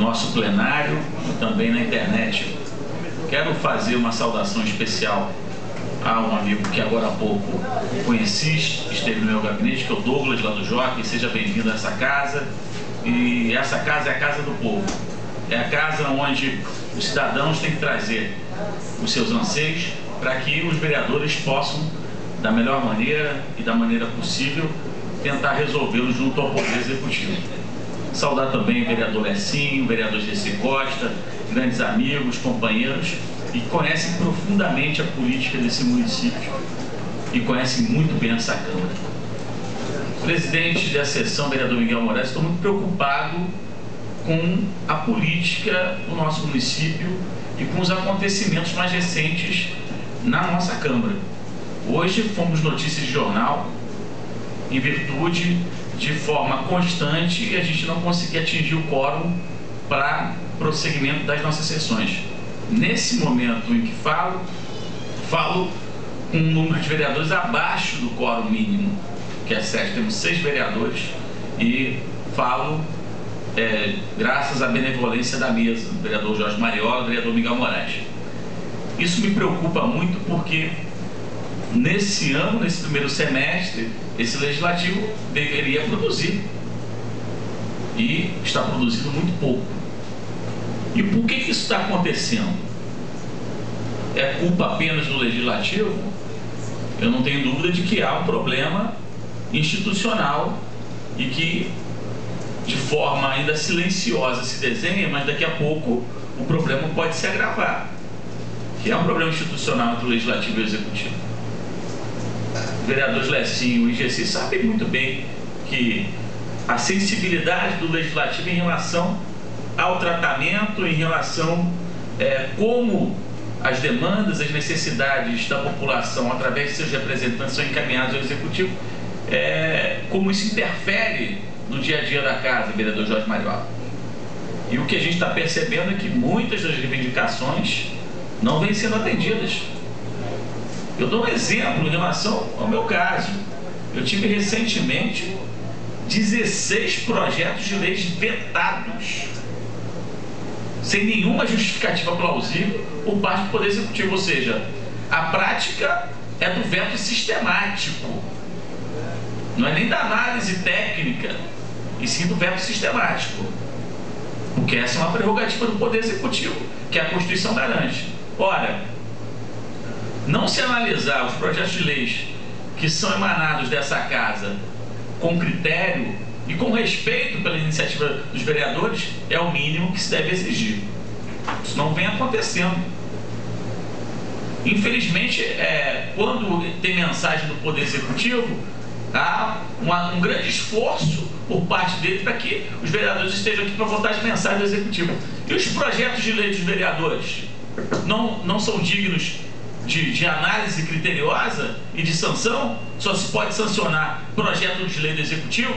no nosso plenário e também na internet. Quero fazer uma saudação especial a um amigo que agora há pouco conheci, esteve no meu gabinete, que é o Douglas, lá do Jockey. Seja bem-vindo a essa casa. E essa casa é a casa do povo. É a casa onde os cidadãos têm que trazer os seus anseios para que os vereadores possam, da melhor maneira e da maneira possível, tentar resolvê-los junto ao Poder Executivo. Saudar também o vereador Lessinho, o vereador Gessi Costa, grandes amigos, companheiros, e conhecem profundamente a política desse município e conhecem muito bem essa Câmara. Presidente da sessão, vereador Miguel Moraes, estou muito preocupado com a política do nosso município e com os acontecimentos mais recentes na nossa Câmara. Hoje fomos notícias de jornal em virtude de forma constante e a gente não conseguia atingir o quórum para prosseguimento das nossas sessões. Nesse momento em que falo com um número de vereadores abaixo do quórum mínimo, que é 7, temos 6 vereadores, e falo graças à benevolência da mesa, do vereador Jorge Mariola, do vereador Miguel Moraes. Isso me preocupa muito porque nesse ano, nesse primeiro semestre, esse legislativo deveria produzir e está produzindo muito pouco. E por que isso está acontecendo? É culpa apenas do legislativo? Eu não tenho dúvida de que há um problema institucional e que de forma ainda silenciosa se desenha, mas daqui a pouco o problema pode se agravar, que é um problema institucional entre o legislativo e o executivo. Os vereadores Lessinho e Gessi sabem muito bem que a sensibilidade do legislativo em relação ao tratamento, em relação como as demandas, as necessidades da população através de seus representantes são encaminhadas ao executivo, como isso interfere no dia a dia da casa, vereador Jorge Mariola. E o que a gente está percebendo é que muitas das reivindicações não vêm sendo atendidas. Eu dou um exemplo em relação ao meu caso. Eu tive recentemente 16 projetos de leis vetados, sem nenhuma justificativa plausível por parte do Poder Executivo. Ou seja, a prática é do veto sistemático. Não é nem da análise técnica, e sim do veto sistemático. Porque essa é uma prerrogativa do Poder Executivo, que a Constituição garante. Ora, não se analisar os projetos de leis que são emanados dessa casa com critério e com respeito pela iniciativa dos vereadores é o mínimo que se deve exigir. Isso não vem acontecendo. Infelizmente, quando tem mensagem do Poder Executivo, há um grande esforço por parte dele para que os vereadores estejam aqui para votar as mensagens do Executivo. E os projetos de lei dos vereadores não são dignos de análise criteriosa e de sanção? Só se pode sancionar projeto de lei do Executivo?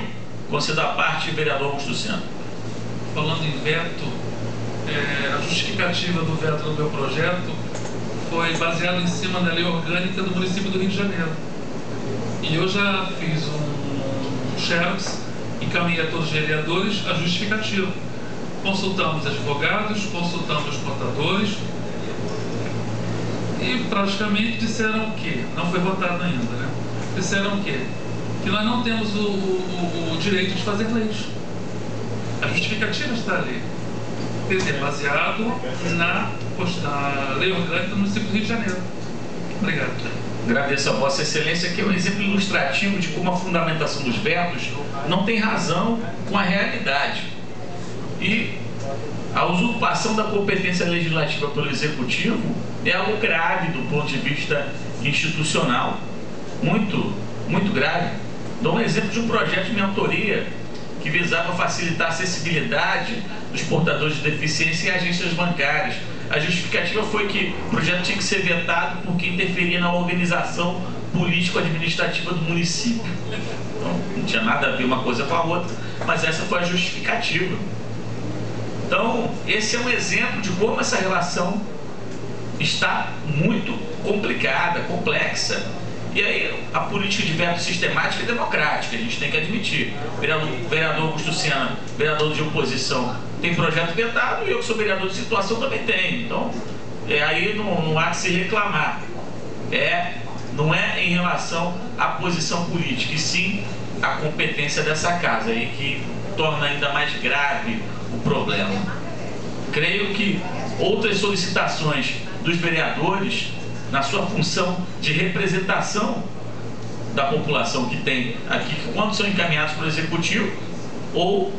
Você da parte, vereador Augusto Lucena. Falando em veto, a justificativa do veto do meu projeto foi baseada em cima da lei orgânica do município do Rio de Janeiro. E eu já fiz um xerox, encaminhei a todos os vereadores a justificativa. Consultamos advogados, consultamos contadores e praticamente disseram que, não foi votado ainda, né? Disseram que nós não temos o direito de fazer leis. A justificativa está ali. Quer dizer, baseado na lei orgânica do município do Rio de Janeiro. Obrigado. Agradeço a Vossa Excelência, que é um exemplo ilustrativo de como a fundamentação dos vetos não tem razão com a realidade. E a usurpação da competência legislativa pelo Executivo é algo grave do ponto de vista institucional. Muito, muito grave. Dou um exemplo de um projeto de minha autoria que visava facilitar a acessibilidade dos portadores de deficiência em agências bancárias. A justificativa foi que o projeto tinha que ser vetado porque interferia na organização político-administrativa do município. Então, não tinha nada a ver uma coisa com a outra, mas essa foi a justificativa. Então, esse é um exemplo de como essa relação está muito complicada, complexa. E aí, a política de veto sistemática é democrática, a gente tem que admitir. Vereador Augusto Lucena, vereador de oposição, tem projeto vetado e eu que sou vereador de situação também tenho. Então, aí não há que se reclamar. Não é em relação à posição política, e sim à competência dessa casa, aí que torna ainda mais grave o problema. Creio que outras solicitações dos vereadores, na sua função de representação da população que tem aqui, que quando são encaminhados para o Executivo, ou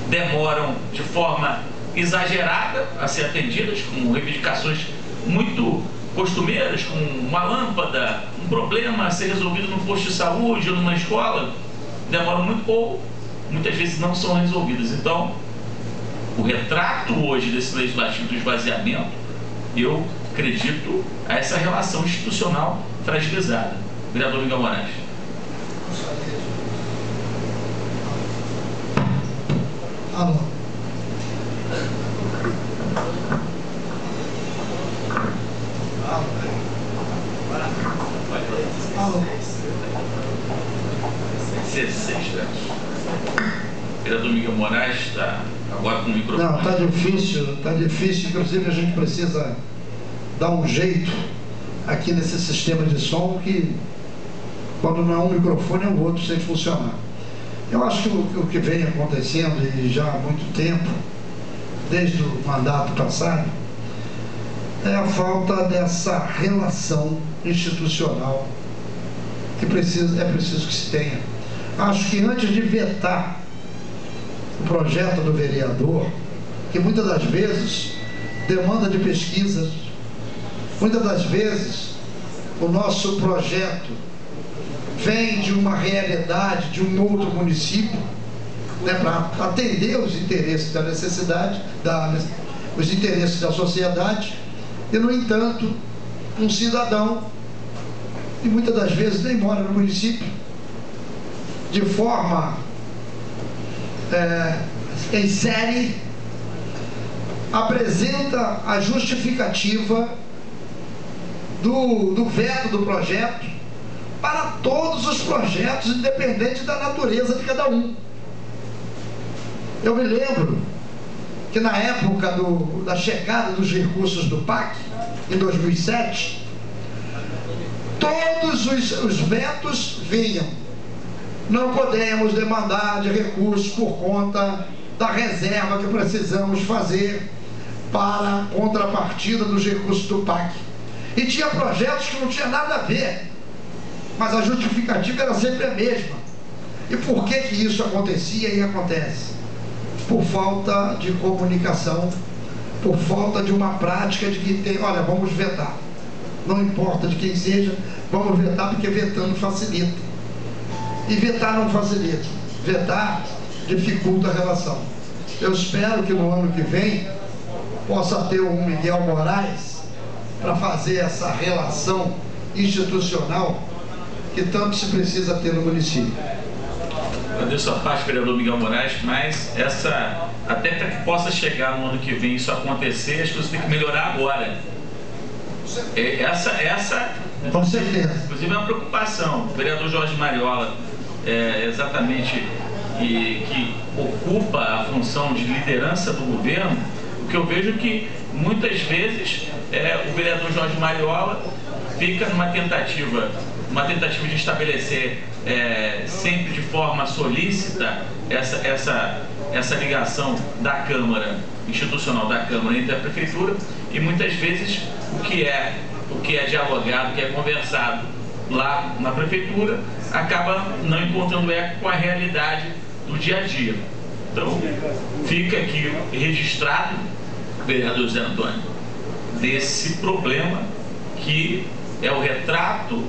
demoram de forma exagerada a ser atendidas, com reivindicações muito costumeiras, com uma lâmpada, um problema a ser resolvido no posto de saúde ou numa escola, demoram muito, ou muitas vezes não são resolvidas. Então, o retrato hoje desse legislativo do esvaziamento, eu acredito a essa relação institucional fragilizada. Vereador Miguel Moraes. Alô. Alô. 16, né? Vereador Miguel Moraes está agora com o microfone. Não, está difícil, inclusive a gente precisa dar um jeito aqui nesse sistema de som, que quando não é um microfone é o outro sem funcionar. Eu acho que o que vem acontecendo, e já há muito tempo, desde o mandato passado, é a falta dessa relação institucional que é preciso que se tenha. Acho que antes de vetar o projeto do vereador, que muitas das vezes demanda de pesquisas, muitas das vezes o nosso projeto vem de uma realidade de um outro município, né, para atender os interesses da necessidade, os interesses da sociedade, e no entanto um cidadão, e muitas das vezes nem mora no município, de forma em série, apresenta a justificativa do veto do projeto para todos os projetos, independente da natureza de cada um. Eu me lembro que na época da chegada dos recursos do PAC, em 2007, todos os vetos vinham: não podemos demandar de recursos por conta da reserva que precisamos fazer para contrapartida dos recursos do PAC. E tinha projetos que não tinha nada a ver, mas a justificativa era sempre a mesma. E por que isso acontecia e acontece? Por falta de comunicação, por falta de uma prática de que tem, olha, vamos vetar. Não importa de quem seja, vamos vetar, porque vetando facilita. E vetar não facilita. Vetar dificulta a relação. Eu espero que no ano que vem possa ter um Miguel Moraes para fazer essa relação institucional que tanto se precisa ter no município. Agradeço a parte, vereador Miguel Moraes, mas até para que possa chegar no ano que vem isso acontecer, as coisas têm que melhorar agora. Com certeza. Inclusive é uma preocupação. O vereador Jorge Mariola, exatamente, que ocupa a função de liderança do governo, o que eu vejo que muitas vezes o vereador Jorge Mariola fica numa tentativa de estabelecer sempre de forma solícita essa ligação da Câmara, institucional da Câmara entre a Prefeitura, e muitas vezes o que é dialogado, o que é conversado lá na Prefeitura, acaba não encontrando eco com a realidade do dia a dia. Então, fica aqui registrado, vereador José Antônio, desse problema que é o retrato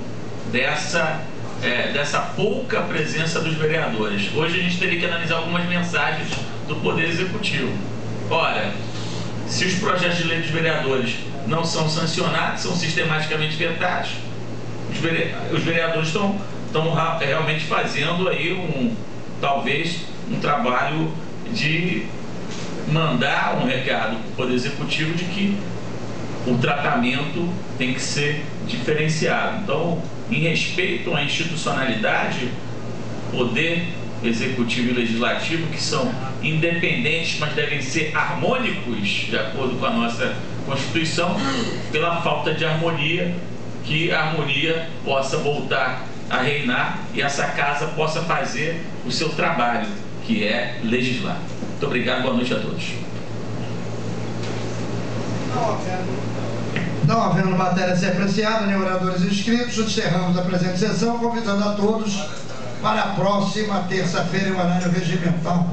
dessa pouca presença dos vereadores. Hoje a gente teria que analisar algumas mensagens do Poder Executivo. Ora, se os projetos de lei dos vereadores não são sancionados, são sistematicamente vetados, os vereadores estão realmente fazendo aí talvez um trabalho de mandar um recado para o Poder Executivo de que o tratamento tem que ser diferenciado. Então, em respeito à institucionalidade, poder executivo e legislativo, que são independentes, mas devem ser harmônicos, de acordo com a nossa Constituição, pela falta de harmonia, que a harmonia possa voltar a reinar e essa casa possa fazer o seu trabalho, que é legislar. Muito obrigado, boa noite a todos. Não havendo matéria a ser apreciada, nem oradores inscritos, encerramos a presente sessão, convidando a todos para a próxima terça-feira em horário regimental.